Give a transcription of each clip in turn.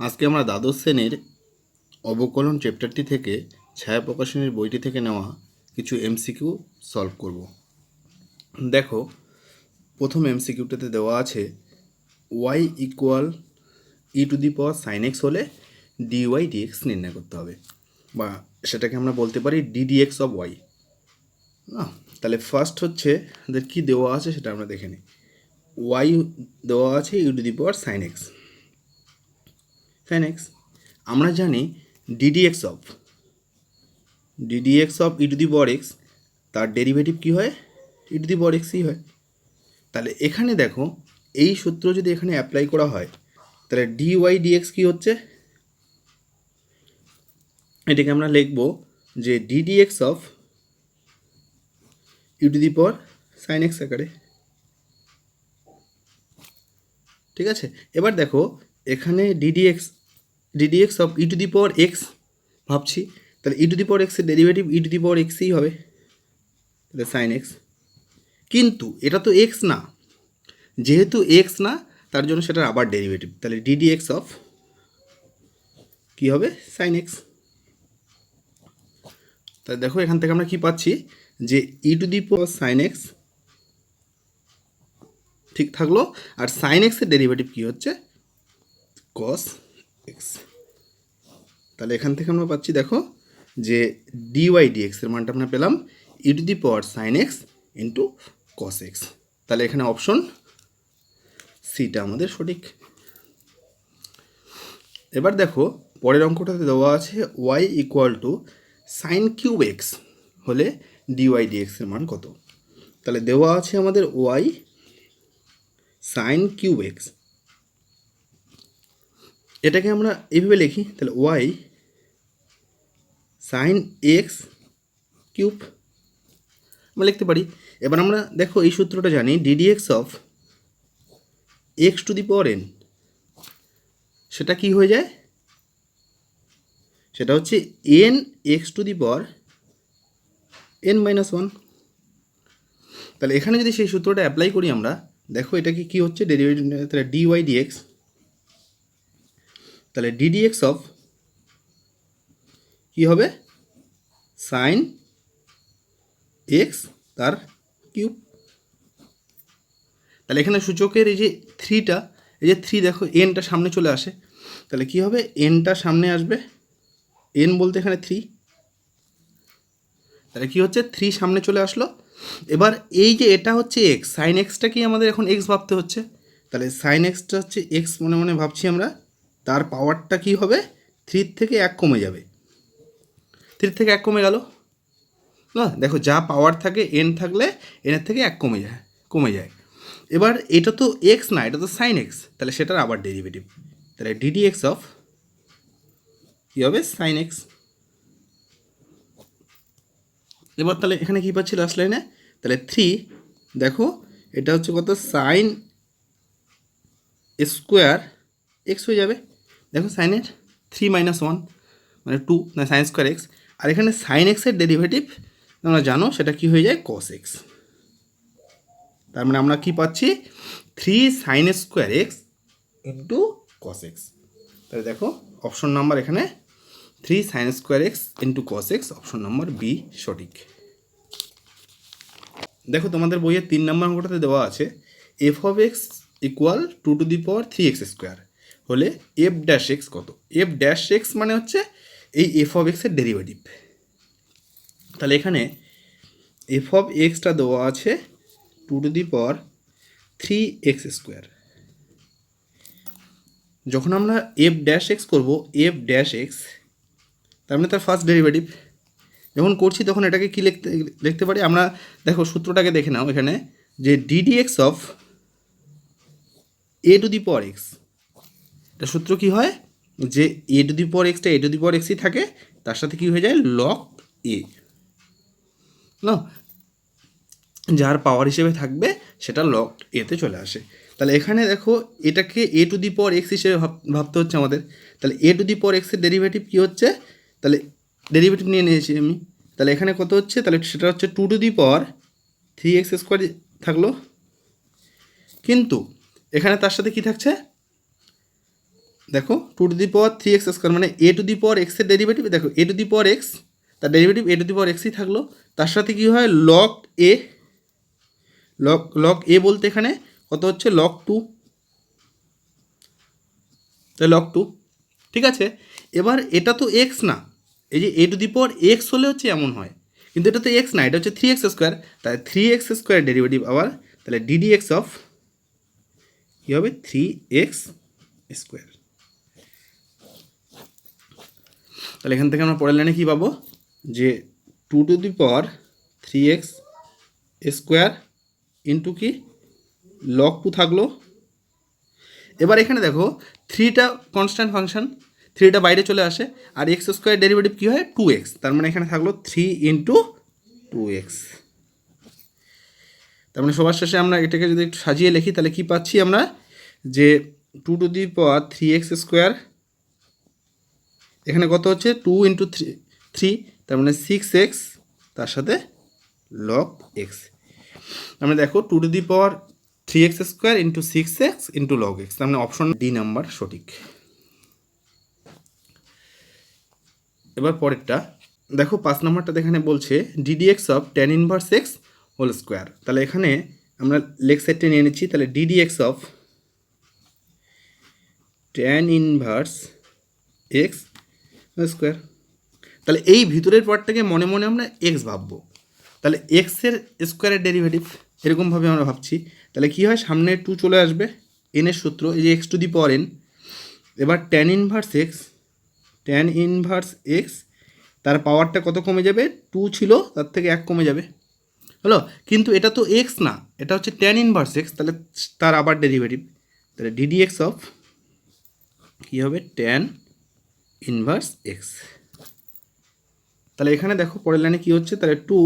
আজকে আমরা দ্বাদশ শ্রেণীর অবকলন চ্যাপ্টারটি থেকে ছায়া প্রকাশনীর বইটি থেকে নেওয়া কিছু এমসিকিউ সলভ করব। দেখো, প্রথম এমসিকিউটাতে দেওয়া আছে y equal E to the power sine x হলে ডিওয়াই ডিএক্স নির্ণয় করতে হবে, বা সেটাকে আমরা বলতে পারি ডিডিএক্স অফ ওয়াই। না, তাহলে ফার্স্ট হচ্ছে আমাদের কী দেওয়া আছে সেটা আমরা দেখে নিই। ওয়াই দেওয়া আছে e to the power sine x. আমরা জানি d d x of e to the power x, তার ডেরিভেটিভ কী হয়? ই টু দি পাওয়ার এক্সই হয়। তাহলে এখানে দেখো, এই সূত্র যদি এখানে অ্যাপ্লাই করা হয় তাহলে ডিওয়াই ডিএক্স কী হচ্ছে? এটাকে আমরা লিখব যে d d x of e to the power sine x আকারে। ঠিক আছে, এবার দেখো এখানে ddx of e to the power x ভাবছি, তাহলে ই টু দি পাওয়ার এক্সের derivative E to the power এক্সই হবে, তাহলে সাইন এক্স। কিন্তু এটা তো এক্স না, যেহেতু এক্স না তার জন্য সেটার আবার ডেরিভেটিভ, তাহলে ডিডিএক্স অফ কী হবে? Sine x. তাহলে দেখো এখান থেকে আমরা কি পাচ্ছি যে e to the power sine x ঠিক থাকলো, আর সাইন এক্সের ডেরিভেটিভ কী হচ্ছে? Cos x. তাহলে এখান থেকে আমরা পাচ্ছি দেখো যে ডিওয়াই ডিএক্সের মানটা আমরা পেলাম e to the power sine x into cos x. তাহলে এখানে অপশন সিটা আমাদের সঠিক। এবার দেখো পরের অঙ্কটাতে দেওয়া আছে y equal to sine cube x হলে ডিওয়াই ডিএক্সের মান কত? তাহলে দেওয়া আছে আমাদের ওয়াই সাইন কিউব এক্স, এটাকে আমরা এইভাবে লিখি, তাহলে ওয়াই সাইন এক্স কিউব আমরা লিখতে পারি। এবার আমরা দেখো এই সূত্রটা জানি d d x of x to the power N, সেটা কি হয়ে যায়? সেটা হচ্ছে N x to the power N minus one. তাহলে এখানে যদি সেই সূত্রটা অ্যাপ্লাই করি আমরা, দেখো এটা কি হচ্ছে ডেরিভেটিভ, তাহলে ডিওয়াই ডিএক্স, তাহলে ডিডিএক্স অফ কী হবে? সাইন এক্স তার কিউব। তাহলে এখানে সূচকের এই যে থ্রিটা, এই যে থ্রি দেখো এনটা সামনে চলে আসে, তাহলে কি হবে? এনটা সামনে আসবে, এন বলতে এখানে থ্রি, তাহলে কি হচ্ছে? থ্রি সামনে চলে আসলো। এবার এই যে এটা হচ্ছে এক্স, সাইন এক্সটা কি আমাদের এখন এক্স ভাবতে হচ্ছে, তাহলে সাইন এক্সটা হচ্ছে এক্স মনে মনে ভাবছি আমরা, তার পাওয়ারটা কি হবে? থ্রির থেকে এক কমে যাবে, থ্রির থেকে এক কমে গেল না, দেখো যা পাওয়ার থাকে এন থাকলে এনের থেকে এক কমে যায়। এবার এটা তো এক্স না, এটা তো সাইন এক্স, তাহলে সেটার আবার ডেরিভেটিভ, তাহলে ডিডিএক্স অফ কী হবে? Sine x. এবার তাহলে এখানে কী পাচ্ছি লাস্ট লাইনে? তাহলে থ্রি, দেখো এটা হচ্ছে কত? সাইন স্কোয়ার এক্স হয়ে যাবে, দেখো সাইনের থ্রি মাইনাস ওয়ান মানে টু, না সাইন স্কোয়ার এক্স, আর এখানে সাইন এক্সের ডেরিভেটিভ তোমরা জানো সেটা কি হয়ে যায়? Cos x. তার মানে আমরা কি পাচ্ছি? Three sine square x into cos x. তাহলে দেখো অপশন নাম্বার এখানে three sine square x into cos x, option number B সঠিক। দেখো তোমাদের বইয়ের 3 নম্বর অঙ্কটাতে দেওয়া আছে f of x equal to two the power three x square হলে এফ ড্যাশ এক্স কত? এফ ড্যাশ এক্স মানে হচ্ছে এই এফ অফ এক্সের ডেরিভেটিভ। তাহলে এখানে এফ অফ এক্সটা দেওয়া আছে two two the power three x square. যখন আমরা এফ ড্যাশ এক্স করবো, এফ ড্যাশ এক্স তার মানে তার ফার্স্ট ডেরিভেটিভ, যখন করছি তখন এটাকে কী লিখতে পারি আমরা? দেখো সূত্রটাকে দেখে নাও এখানে, যে d d x of a to the power x, এটা সূত্র কী হয়? যে এ টু দি পাওয়ার এক্সটা এ টু দি পাওয়ার এক্সই থাকে, তার সাথে কী হয়ে যায়? লগ এ, না যার পাওয়ার হিসেবে থাকবে সেটা লগ এতে চলে আসে। তাহলে এখানে দেখো এটাকে এ টু দি পাওয়ার এক্স হিসেবে ভাবতে হচ্ছে আমাদের, তাহলে এ টু দি পাওয়ার এক্সের ডেরিভেটিভ কী হচ্ছে? তাহলে ডেরিভেটিভ নিয়ে নিয়েছি আমি, তাহলে এখানে কত হচ্ছে? তাহলে সেটা হচ্ছে two two the power three x square থাকলো, কিন্তু এখানে তার সাথে কি থাকছে? দেখো two two the power three x square মানে এ টু দি পাওয়ার এক্সের ডেরিভেটিভ, দেখো a to the power x তার derivative a to the power এক্সই থাকলো, তার সাথে কী হয় লগ এ, লগ এ বলতে এখানে কত হচ্ছে লগ টু, তাই লগ টু। ঠিক আছে, এবার এটা তো এক্স না, এই যে a to the power x হলে হচ্ছে এমন হয়, কিন্তু এটা তো এক্স না, এটা হচ্ছে থ্রি এক্স স্কোয়ার, তাই থ্রি এক্স স্কোয়ার ডেরিভেটিভ আবার তাহলে ডিডি এক্স অফ কী হবে থ্রি এক্স স্কোয়ার। তাহলে এখান থেকে আমরা পরের লাইনে কী পাবো যে two two the power three x square into কি লগ টু থাকলো। এবার এখানে দেখো থ্রিটা কনস্ট্যান্ট ফাংশন, থ্রিটা বাইরে চলে আসে, আর এক্স স্কোয়ার ডেরিভেটিভ কী হয় টু এক্স, তার মানে এখানে থাকলো থ্রি ইন্টু টু এক্স। তার মানে সবার শেষে আমরা এটাকে যদি একটু সাজিয়ে লিখি তাহলে কী পাচ্ছি আমরা যে two two the power three x square, এখানে কত হচ্ছে টু ইন্টু থ্রি, তার মানে সিক্স এক্স, তার সাথে লগ এক্স। তার মানে দেখো two two the power three x square into six x into log x, তার মানে অপশন ডি নাম্বার সঠিক। এবার পরেরটা দেখো 5 নম্বরটা এখানে বলছে d d x of tan inverse x whole square. তাহলে এখানে আমরা লেফট সাইডটা নিয়ে নিচ্ছি, তাহলে d d x of tan inverse x square. তাহলে এই ভিতরের পার্টটাকে মনে মনে আমরা এক্স ভাববো, তাহলে এক্সের স্কোয়ারের ডেরিভেটিভ এরকমভাবে আমরা ভাবছি, তাহলে কী হয় সামনে টু চলে আসবে, এনের সূত্র এই যে x to the power n, এবার tan inverse x, tan inverse x তার পাওয়ারটা কত কমে যাবে, টু ছিল তার থেকে এক কমে যাবে, হলো, কিন্তু এটা তো এক্স না, এটা হচ্ছে ট্যান ইনভার্স এক্স, তাহলে তার আবার ডেরিভেটিভ, তাহলে ডিডি এক্স অফ কী হবে ট্যান ইনভার্স এক্স। তাহলে এখানে দেখো পরের লাইনে কী হচ্ছে, তাহলে টু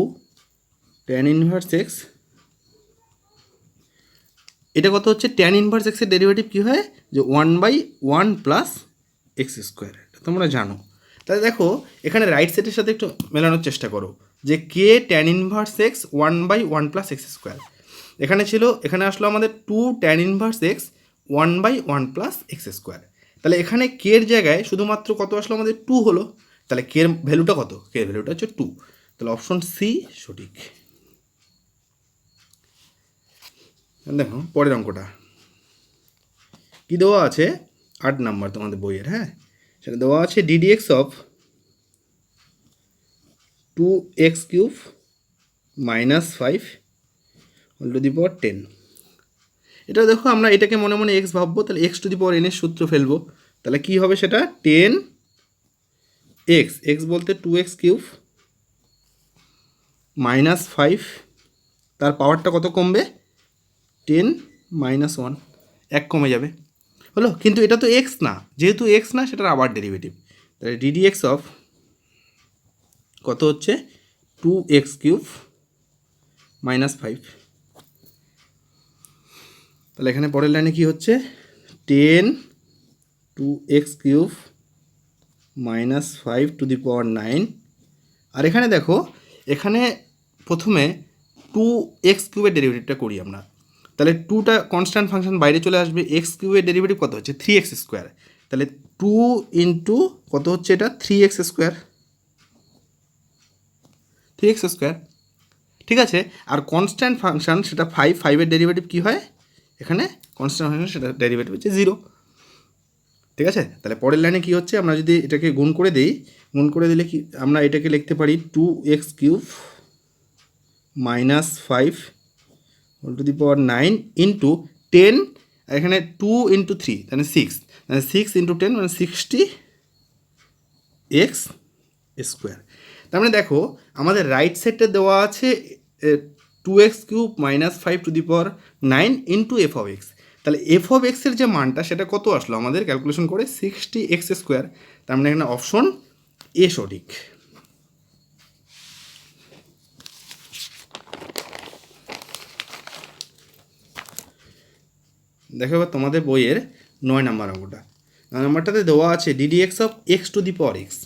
ট্যান ইনভার্স এক্স, এটা কত হচ্ছে ট্যান ইনভার্স এক্সের ডেরিভেটিভ কী হয় যে one by one plus x square, এটা তোমরা জানো। তাহলে দেখো এখানে রাইট সাইডের সাথে একটু মেলানোর চেষ্টা করো যে কে tan inverse x one by one plus x square, এখানে ছিল, এখানে আসলো আমাদের two tan inverse x one by one plus x square, তাহলে এখানে কের জায়গায় শুধুমাত্র কত আসলো আমাদের টু হলো, তাহলে কের ভ্যালুটা কত, কের ভ্যালুটা হচ্ছে টু, তাহলে অপশন সি সঠিক। দেখো পরের অঙ্কটা কী দেওয়া আছে 8 নাম্বার তোমাদের বইয়ের, হ্যাঁ সেটা দেওয়া আছে d d x of two x cube minus five whole to the power 10। এটা দেখো আমরা এটাকে মনে মনে এক্স ভাববো, তাহলে এক্স টু দি পাওয়ার এনের সূত্র ফেলবো, তাহলে কী হবে সেটা 10 এক্স, এক্স বলতে two x cube minus five, তার পাওয়ারটা কত কমবে 10 মাইনাস ওয়ান, এক কমে যাবে, হলো, কিন্তু এটা তো এক্স না, যেহেতু এক্স না সেটার আবার ডেরিভেটিভ, তাহলে ডিডি এক্স অফ কত হচ্ছে two x cube minus five. তাহলে এখানে পরের লাইনে কী হচ্ছে 10 two x cube minus five to the power 9, আর এখানে দেখো এখানে প্রথমে টু এক্স কিউবের ডেরিভেটিভটা করি আমরা, তাহলে টুটা কনস্ট্যান্ট ফাংশন বাইরে চলে আসবে, এক্স কিউবের ডেরিভেটিভ কত হচ্ছে থ্রি এক্স স্কোয়ার, তাহলে টু ইন্টু কত হচ্ছে এটা three x square, three x square, ঠিক আছে, আর কনস্ট্যান্ট ফাংশন সেটা ফাইভ, ফাইভের ডেরিভেটিভ কী হয় এখানে কনস্ট্যান্ট ফাংশন সেটা ডেরিভেটিভ হচ্ছে জিরো, ঠিক আছে। তাহলে পরের লাইনে কী হচ্ছে আমরা যদি এটাকে গুণ করে দিই, গুণ করে দিলে কি আমরা এটাকে লিখতে পারি two x cube minus five whole to the power 9 into 10, এখানে টু ইন্টু থ্রি মানে সিক্স, মানে সিক্স ইন্টু 10 মানে 60 এক্স স্কোয়ার। তার মানে দেখো আমাদের রাইট সাইডটা দেওয়া আছে two x cube minus five to the power 9 into f of x, তাহলে এফ অফ এক্সের যে মানটা সেটা কত আসলো আমাদের ক্যালকুলেশন করে 60 এক্স স্কোয়ার, তার মানে এখানে অপশন এ সঠিক। দেখো এবার তোমাদের বইয়ের 9 নাম্বার অঙ্কটা, 9 নাম্বারটাতে দেওয়া আছে d d x of x to the power x.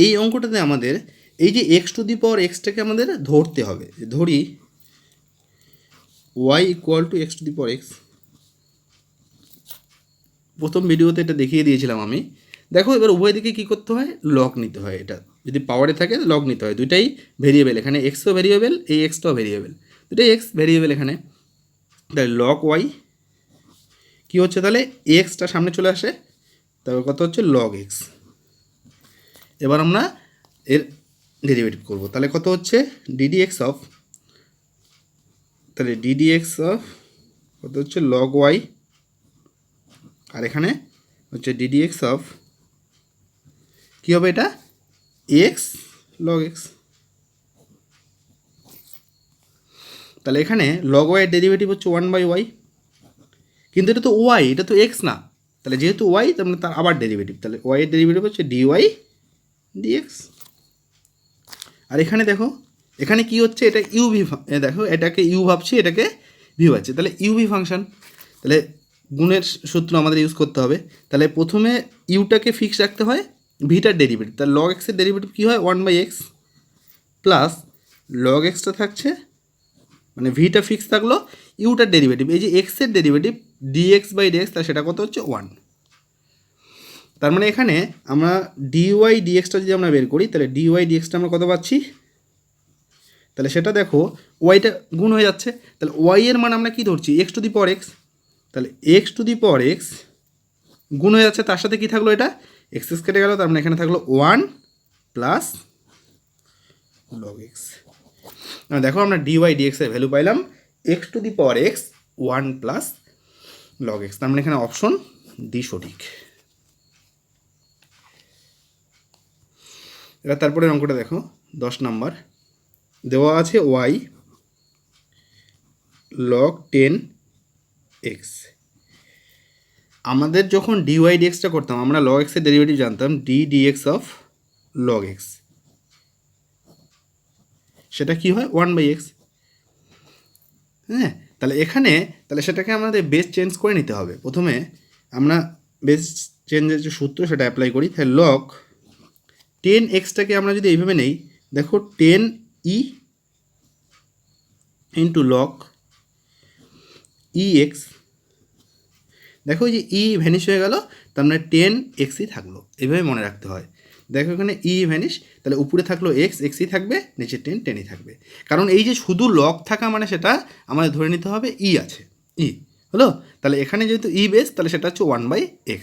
এই অঙ্কটাতে আমাদের এই যে এক্স টু দি পাওয়ার এক্সটাকে আমাদের ধরতে হবে, ধরি y equal to x to the power x, প্রথম ভিডিওতে এটা দেখিয়ে দিয়েছিলাম আমি। দেখো এবার উভয় দিকে কী করতে হয়, লগ নিতে হয়। এটা যদি পাওয়ারে থাকে লগ নিতে হয়। দুইটাই ভেরিয়েবল, এখানে এক্সও ভেরিয়েবল, এই এক্সটাও ভেরিয়েবল, দুটাই এক্স ভেরিয়েবল এখানে। তাহলে লগ ওয়াই কী হচ্ছে, তাহলে এক্সটা সামনে চলে আসে, তারপর কত হচ্ছে লগ এক্স। এবার আমরা এর ডেরিভেটিভ করব, তাহলে কত হচ্ছে ডিডি এক্স অফ, তাহলে ডিডি এক্স অফ কত হচ্ছে লগ ওয়াই, আর এখানে হচ্ছে ডিডি এক্স অফ কী হবে, এটা এক্স লগ এক্স। তাহলে এখানে লগ ওয়াইয়ের ডেরিভেটিভ হচ্ছে 1/y, কিন্তু এটা তো ওয়াই, এটা তো এক্স না। তাহলে যেহেতু ওয়াই, তার মানে তার আবার ডেরিভেটিভ, তাহলে ওয়াইয়ের ডেরিভেটিভ হচ্ছে ডিওয়াই ডিএক্স। আর এখানে দেখো, এখানে কি হচ্ছে, এটা ইউভি, দেখো এটাকে ইউ ভাবছি, এটাকে ভি ভাবছি, তাহলে ইউভি ফাংশন। তাহলে গুণের সূত্র আমাদের ইউজ করতে হবে। তাহলে প্রথমে ইউটাকে ফিক্স রাখতে হয়, ভিটার ডেরিভেটিভ, তাহলে লগ এক্সের ডেরিভেটিভ কী হয় 1/x প্লাস লগ এক্সটা থাকছে, মানে ভিটা ফিক্স থাকলো, ইউটার ডেরিভেটিভ, এই যে এক্সের ডেরিভেটিভ dx/dx, তাহলে সেটা কত হচ্ছে 1। তার মানে এখানে আমরা ডিওয়াই ডিএক্সটা যদি আমরা বের করি, তাহলে ডিওয়াই ডিএক্সটা আমরা কত পাচ্ছি, তাহলে সেটা দেখো ওয়াইটা গুণ হয়ে যাচ্ছে, তাহলে ওয়াই এর মান আমরা কী ধরছি x to the power x, তাহলে x to the power x গুণ হয়ে যাচ্ছে, তার সাথে কী থাকলো, এটা এক্স এক্স কেটে গেল, তার মানে এখানে থাকলো 1 প্লাস লগ এক্স। দেখো আমরা ডিওয়াই ডিএক্সের ভ্যালু পাইলাম x to the power x 1 plus log x, তার মানে এখানে অপশন ডি সঠিক। এবার তারপরের অঙ্কটা দেখো 10 নম্বর, দেওয়া আছে ওয়াই লগ 10x। আমাদের যখন ডিওয়াই ডিএক্সটা করতাম, আমরা লগ এক্সের ডেরিভেটিভ জানতাম d dx of log x, সেটা কি হয় 1/x। হ্যাঁ, তাহলে এখানে তাহলে সেটাকে আমাদের বেস চেঞ্জ করে নিতে হবে। প্রথমে আমরা বেস চেঞ্জের যে সূত্র সেটা অ্যাপ্লাই করি। তাহলে লগ 10xটাকে আমরা যদি এইভাবে নেই, দেখো 10e ইন্টু লগ ex, দেখো যে ই ভ্যানিশ হয়ে গেল, তার মানে 10xই থাকলো, এইভাবে মনে রাখতে হয়। দেখো এখানে ই ভ্যানিশ, তাহলে উপরে থাকলো এক্স, এক্সই থাকবে, নিচে 10ই থাকবে। কারণ এই যে শুধু লগ থাকা মানে সেটা আমাদের ধরে নিতে হবে ই আছে, ই হলো। তাহলে এখানে যেহেতু ই বেস, তাহলে সেটা হচ্ছে 1/x।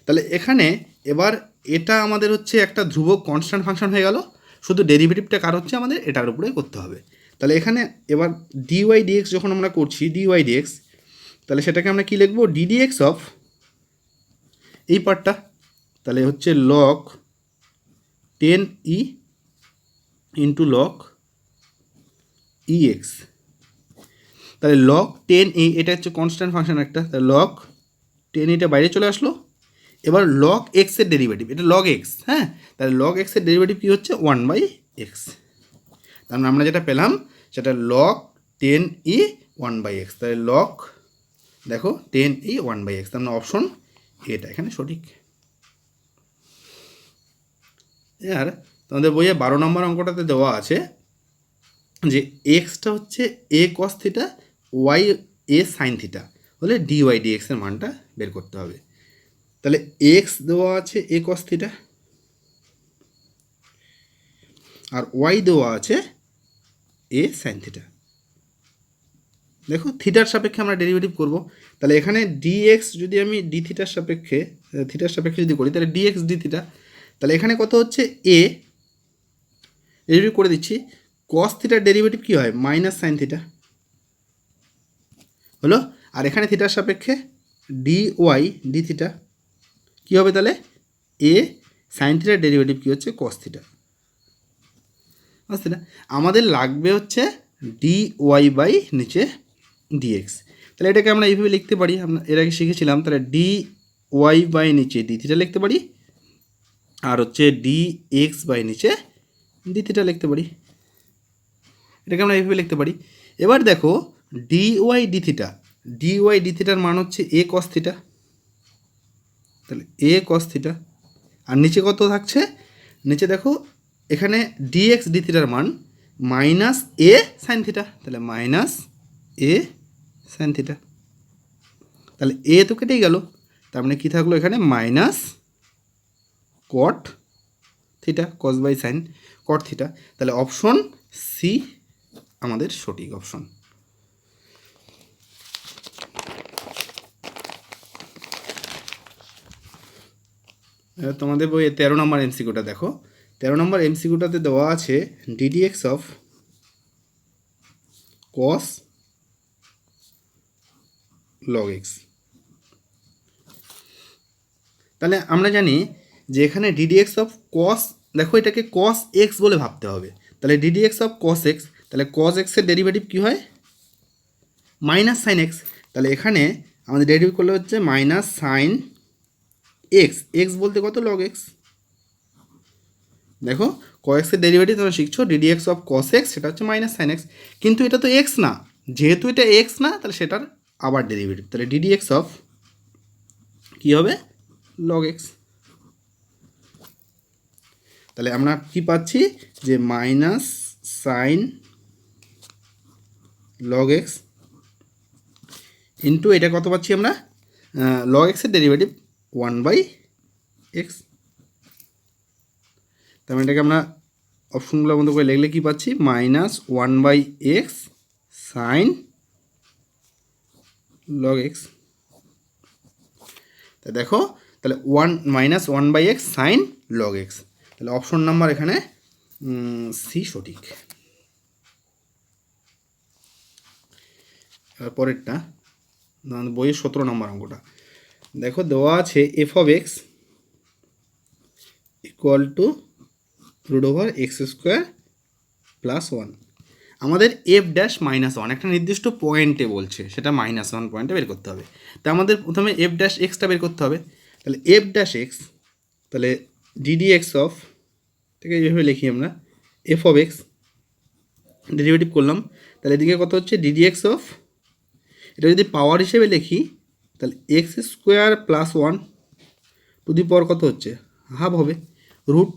তাহলে এখানে এবার এটা আমাদের হচ্ছে একটা ধ্রুবক কনস্ট্যান্ট ফাংশন হয়ে গেল, শুধু ডেরিভেটিভটা কার হচ্ছে আমাদের এটার উপরেই করতে হবে। তাহলে এখানে এবার ডিওয়াই ডিএক্স যখন আমরা করছি ডিওয়াই ডিএক্স, তাহলে সেটাকে আমরা কী লিখবো, ডিডিএক্স অফ এই পার্টটা, তাহলে হচ্ছে log 10e into log ex। তাহলে লগ 10e এটা হচ্ছে কনস্ট্যান্ট ফাংশন একটা, তাহলে লগ 10eটা বাইরে চলে আসলো। এবার লগ এক্সের ডেরিভেটিভ, এটা লগ এক্স, হ্যাঁ, তাহলে লগ এক্সের ডেরিভেটিভ কী হচ্ছে 1/x। তার মানে আমরা যেটা পেলাম সেটা লগ 10e 1/x, তাহলে লগ দেখো 10e 1/x, তার মানে অপশন এটা এখানে সঠিক। আর তোমাদের বইয়ে 12 নম্বর অঙ্কটাতে দেওয়া আছে যে এক্সটা হচ্ছে এ cos theta, Y A sine theta হলে ডিওয়াই ডিএক্সের মানটা বের করতে হবে। তাহলে এক্স দেওয়া আছে এ কস থিটা, আর ওয়াই দেওয়া আছে এ সাইন থিটা। দেখো থিটার সাপেক্ষে আমরা ডেরিভেটিভ করব, তাহলে এখানে ডিএক্স যদি আমি ডি থিটার সাপেক্ষে যদি করি, তাহলে ডিএক্স ডি থিটা, তাহলে এখানে কত হচ্ছে এ ডেরিভেটিভ করে দিচ্ছি, কস থিটার ডেরিভেটিভ কী হয় মাইনাস সাইন থিটা হলো, আর এখানে থিটার সাপেক্ষে ডি ওয়াই ডি থিটা কী হবে, তাহলে এ সাইন থিটার ডেরিভেটিভ কী হচ্ছে কস থিটা। বুঝতে না, আমাদের লাগবে হচ্ছে ডি ওয়াই বাই নিচে ডিএক্স। তাহলে এটাকে আমরা এইভাবে লিখতে পারি, আমরা এর আগে শিখেছিলাম। তাহলে ডি ওয়াই বাই নিচে ডি থিটা লিখতে পারি, আর হচ্ছে ডি এক্স বাই নিচে ডি থিটা লিখতে পারি, এটাকে আমরা এইভাবে লিখতে পারি। এবার দেখো ডি ওয়াই ডি থিটার মান হচ্ছে এ কস থিটা, তাহলে এ কস থিটা, আর নিচে কত থাকছে, নিচে দেখো এখানে ডিএক্স ডি থিটার মান মাইনাস এ সাইন থিটা, তাহলে মাইনাস এ সাইন থিটা, তাহলে এ তো কেটেই গেল, তার মানে কী থাকলো এখানে minus cot theta, cos by sine cot theta. তাহলে অপশন সি আমাদের সঠিক অপশন। তোমাদের বইয়ে 13 নম্বর এমসিকিউটা দেখো। 13 নম্বর এমসিকিউটাতে দেওয়া আছে ddx of cos log x. তাহলে আমরা জানি যে এখানে ডিডিএক্স অফ কস, দেখো এটাকে কস এক্স বলে ভাবতে হবে। তাহলে ডিডিএক্স অফ কস এক্স, তাহলে কস এক্সের ডেরিভেটিভ কী হয়? Minus sine x. তাহলে এখানে আমাদের ডেরিভেটিভ করলে হচ্ছে মাইনাস সাইন এক্স, এক্স বলতে কত? Log x. দেখো কস এক্সের ডেরিভেটিভ তোমরা শিখছো, ডিডিএক্স অফ কস এক্স সেটা হচ্ছে মাইনাস সাইন এক্স, কিন্তু এটা তো এক্স না, যেহেতু এটা এক্স না তাহলে সেটার আবার ডেরিভেটিভ, তাহলে ডিডিএক্স অফ কী হবে? Log x. তাহলে আমরা কি পাচ্ছি যে minus sine log x into এটা কত পাচ্ছি আমরা? লগ এক্সের ডেরিভেটিভ 1/x। তার মানে এটাকে আমরা অপশনগুলোর মতো করে লিখলে কি পাচ্ছি? Minus 1/x sine log x. তা দেখো তাহলে minus 1/x sine log x, তাহলে অপশন নাম্বার এখানে সি সঠিক। এবার পরেরটা বইয়ের 17 নম্বর অঙ্কটা দেখো, দেওয়া আছে f of x equal to root over x square plus 1। আমাদের এফ ড্যাশ মাইনাস 1 একটা নির্দিষ্ট পয়েন্টে বলছে, সেটা -1 পয়েন্টে বের করতে হবে। তা আমাদের প্রথমে এফ ড্যাশ এক্সটা বের করতে হবে। তাহলে এফ ড্যাশ এক্স, তাহলে ডিডিএক্স অফ, ঠিক আছে এইভাবে লিখি আমরা, এফ অফ এক্স ডেরিভেটিভ করলাম, তাহলে এদিকে কত হচ্ছে? ডিডিএক্স অফ, এটা যদি পাওয়ার হিসেবে লিখি তাহলে x square plus 1 to the power কত হচ্ছে? হাফ হবে, রুট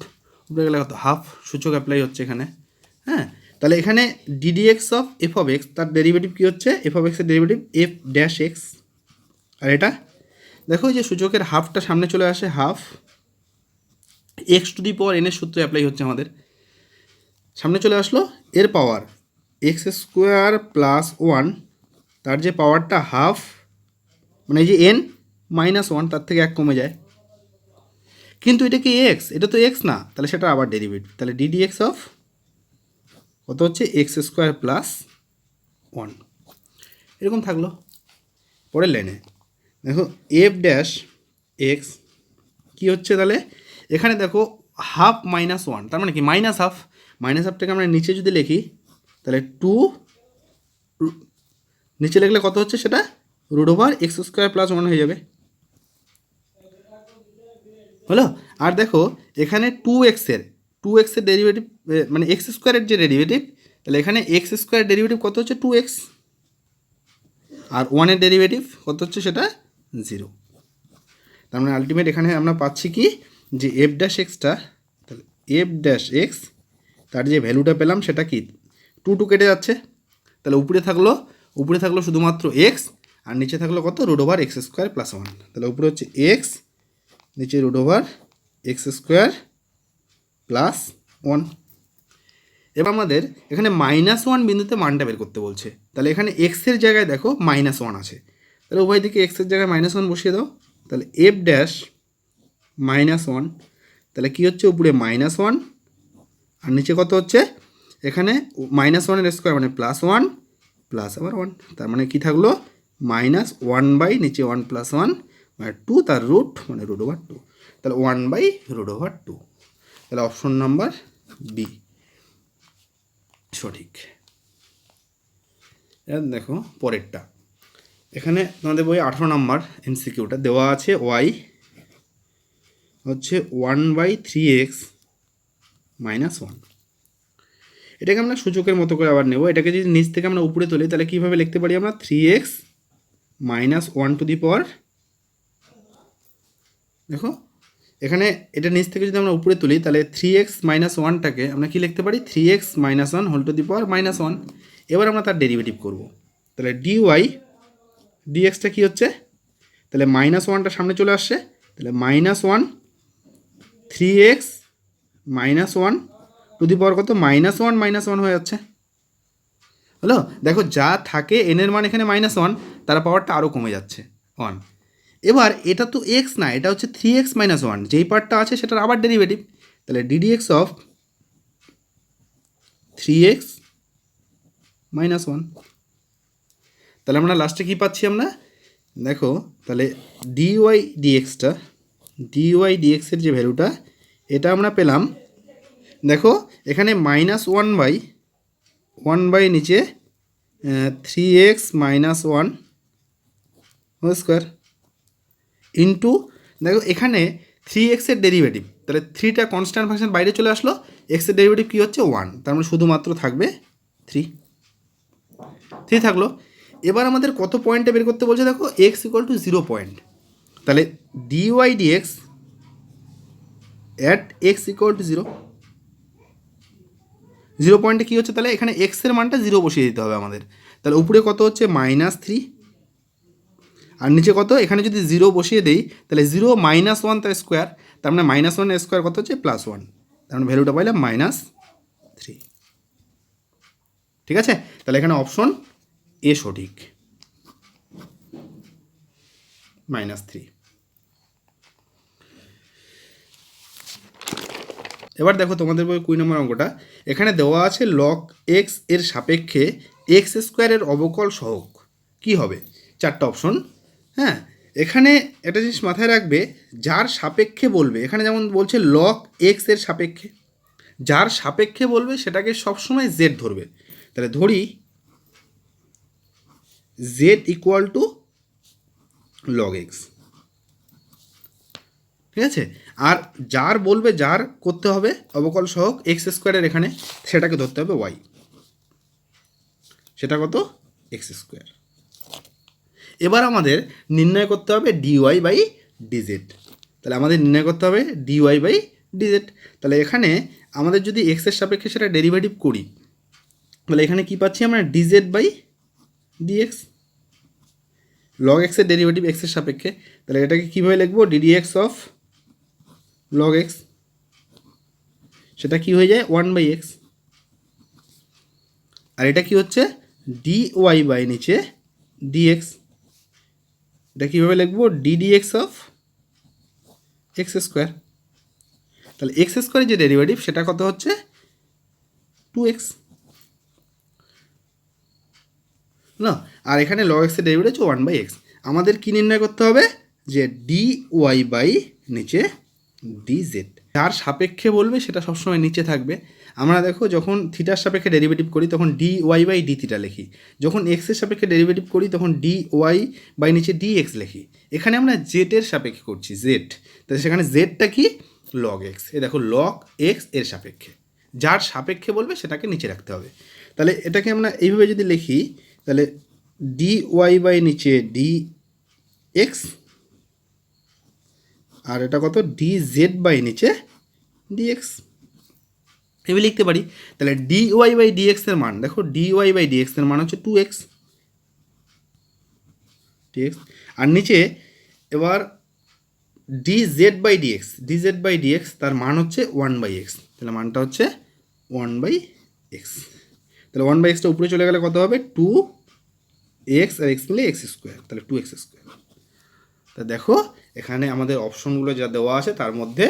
উপরে গেলে কত? হাফ, সূচক অ্যাপ্লাই হচ্ছে এখানে। হ্যাঁ, তাহলে এখানে ddx of F of x, তার ডেরিভেটিভ কী হচ্ছে? এফ অফ এক্সের ডেরিভেটিভ এফ ড্যাশ এক্স। আর এটা দেখো যে সূচকের হাফটা সামনে চলে আসে, হাফ এক্স টু দি পাওয়ার এনের সূত্র অ্যাপ্লাই হচ্ছে আমাদের, সামনে চলে আসলো এর পাওয়ার এক্স স্কোয়ার প্লাস 1, তার যে পাওয়ারটা হাফ, মানে এই যে এন -1 তার থেকে 1 কমে যায়, কিন্তু এটা কি এক্স? এটা তো এক্স না, তাহলে সেটা আবার ডেরিভেটিভ, তাহলে ডিডিএক্স অফ কত হচ্ছে? এক্স স্কোয়ার প্লাস 1 এরকম থাকলো। পরের লাইনে দেখো এফ ড্যাশ এক্স কী হচ্ছে? তাহলে এখানে দেখো হাফ -1, তার মানে কি মাইনাস হাফ, মাইনাস হাফটাকে আমরা নিচে যদি লিখি তাহলে 2 নিচে লিখলে কত হচ্ছে? সেটা root over x square plus 1 হয়ে যাবে, হলো। আর দেখো এখানে 2x-এর ডেরিভেটিভ, মানে এক্স স্কোয়ারের যে ডেরিভেটিভ, তাহলে এখানে এক্স স্কোয়ার ডেরিভেটিভ কত হচ্ছে? 2x, আর 1-এর ডেরিভেটিভ কত হচ্ছে? সেটা 0। তার মানে আলটিমেট এখানে আমরা পাচ্ছি কি যে এফ ড্যাশ এক্সটা, তাহলে এফ ড্যাশ এক্স তার যে ভ্যালুটা পেলাম সেটা কি? 2 কেটে যাচ্ছে, তাহলে উপরে থাকলো শুধুমাত্র এক্স, আর নিচে থাকলো কত? Root over x square plus 1। তাহলে উপরে হচ্ছে এক্স, নিচে root over x square plus 1। এবার আমাদের এখানে -1 বিন্দুতে মানটা বের করতে বলছে, তাহলে এখানে এক্সের জায়গায় দেখো -1 আছে, তাহলে উভয় দিকে এক্সের জায়গায় -1 বসিয়ে দাও, তাহলে এফ ড্যাশ -1, তাহলে কী হচ্ছে? উপরে -1 আর নিচে কত হচ্ছে? এখানে -1-এর স্কোয়ার মানে +1 প্লাস আবার 1, তার মানে কি থাকলো? -1 বাই নিচে 1 প্লাস 1 মানে 2, তার রুট মানে রুট ওভার 2, তাহলে 1/√2। তাহলে অপশন নাম্বার বি সঠিক। এবার দেখো পরেরটা, এখানে তোমাদের বই 18 নম্বর এমসিকিউটা দেওয়া আছে ওয়াই হচ্ছে 1/3x - 1। এটাকে আমরা সূচকের মতো করে আবার নেব, এটাকে যদি নিচ থেকে আমরা উপরে তুলি তাহলে কীভাবে লিখতে পারি আমরা? 3x - 1 টু দি পাওয়ার, দেখো এখানে এটা নিচ থেকে যদি আমরা উপরে তুলি তাহলে 3x - 1টাকে আমরা কি লিখতে পারি? 3x - 1 হোল টু দি পাওয়ার -1। এবার আমরা তার ডেরিভেটিভ করব, তাহলে dy dxটা কী হচ্ছে? তাহলে -1টা সামনে চলে আসছে, তাহলে -1 3x -1 টু দি পাওয়ার কত -1 -1 হয়ে যাচ্ছে। হলো, দেখো যা থাকে n এর মান এখানে -1, তার পাওয়ারটা আরও কমে যাচ্ছে 1। এবার এটা তো x না, এটা হচ্ছে 3x - 1, যেই পার্টটা আছে সেটার আবার ডেরিভেটিভ, তাহলে ddx অফ 3x - 1। তাহলে আমরা লাস্টে কী পাচ্ছি আমরা, দেখো তাহলে dy dx এর যে ভ্যালুটা এটা আমরা পেলাম, দেখো এখানে -1/1 নিচে 3x - 1 হোল স্কোয়ার ইন্টু, দেখো এখানে 3x এর ডেরিভেটিভ, তাহলে 3টা কনস্ট্যান্ট ফাংশন বাইরে চলে আসলো, x এর ডেরিভেটিভ কী হচ্ছে 1, তার মানে শুধুমাত্র থাকবে 3 থাকলো। এবার আমাদের কত পয়েন্টে বের করতে বলছে, দেখো x = 0 পয়েন্ট, তাহলে dy dx অ্যাট x = 0 পয়েন্টে কী হচ্ছে, তাহলে এখানে x এর মানটা 0 বসিয়ে দিতে হবে আমাদের, তাহলে উপরে কত হচ্ছে -3 আর নিচে কত, এখানে যদি 0 বসিয়ে দেই তাহলে 0 - 1 তার স্কোয়ার, তার মানে -1 এর স্কোয়ার কত হচ্ছে +1, তার মানে ভ্যালুটা পাইলাম -3। ঠিক আছে, তাহলে এখানে অপশন এ সঠিক, -3। এবার দেখো তোমাদের বই 20 নম্বর অঙ্কটা, এখানে দেওয়া আছে log x এর সাপেক্ষে x² এর অবকল সহগ কী হবে, 4টা অপশন। হ্যাঁ, এখানে একটা জিনিস মাথায় রাখবে, যার সাপেক্ষে বলবে, এখানে যেমন বলছে log x এর সাপেক্ষে, যার সাপেক্ষে বলবে সেটাকে সবসময় z ধরবে, তাহলে ধরি z = log x, ঠিক আছে। আর যার বলবে, যার করতে হবে অবকল সহগ x² এর, এখানে সেটাকে ধরতে হবে y, সেটা কত x²। এবার আমাদের নির্ণয় করতে হবে dy/dz, তাহলে আমাদের নির্ণয় করতে হবে dy/dz, তাহলে এখানে আমাদের যদি x এর সাপেক্ষে সেটা ডেরিভেটিভ করি, তাহলে এখানে কি পাচ্ছি আমরা dz/dx, log x এর ডেরিভেটিভ x এর সাপেক্ষে, তাহলে এটাকে কীভাবে লিখবো, ddx অফ log x, সেটা কি হয়ে যায় 1/x, আর এটা কি হচ্ছে dy নিচে dx, এটা কীভাবে লিখবো ddx অফ x², তাহলে x² যে ডেরিভেটিভ সেটা কত হচ্ছে 2x না, আর এখানে log x এর ডেরিভেটিভ হচ্ছে 1/x। আমাদের কি নির্ণয় করতে হবে, যে dy নিচে dz, যার সাপেক্ষে বলবে সেটা সবসময় নিচে থাকবে। আমরা দেখো যখন থিটার সাপেক্ষে ডেরিভেটিভ করি তখন dy/dθ লিখি, যখন x এর সাপেক্ষে ডেরিভেটিভ করি তখন dy নিচে dx লিখি। এখানে আমরা z এর সাপেক্ষে করছি, z, তাহলে সেখানে zটা কি log x, এ দেখো log x এর সাপেক্ষে, যার সাপেক্ষে বলবে সেটাকে নিচে রাখতে হবে। তাহলে এটাকে আমরা এইভাবে যদি লিখি, তাহলে dy নিচে dx, আর এটা কত dz নিচে dx, এভাবে লিখতে পারি। তাহলে dy/dx এর মান, দেখো dy/dx এর মান হচ্ছে 2x, ঠিক, আর নিচে এবার dz/dx তার মান হচ্ছে 1/x, তাহলে মানটা হচ্ছে 1/x, তাহলে 1/xটা উপরে চলে গেলে কত হবে 2x, আর x মিলে x², তাহলে 2x²। তা দেখো এখানে আমাদের অপশনগুলো যা দেওয়া আছে তার মধ্যে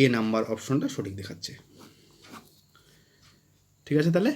এ নাম্বার অপশনটা সঠিক দেখাচ্ছে। ঠিক আছে, তাহলে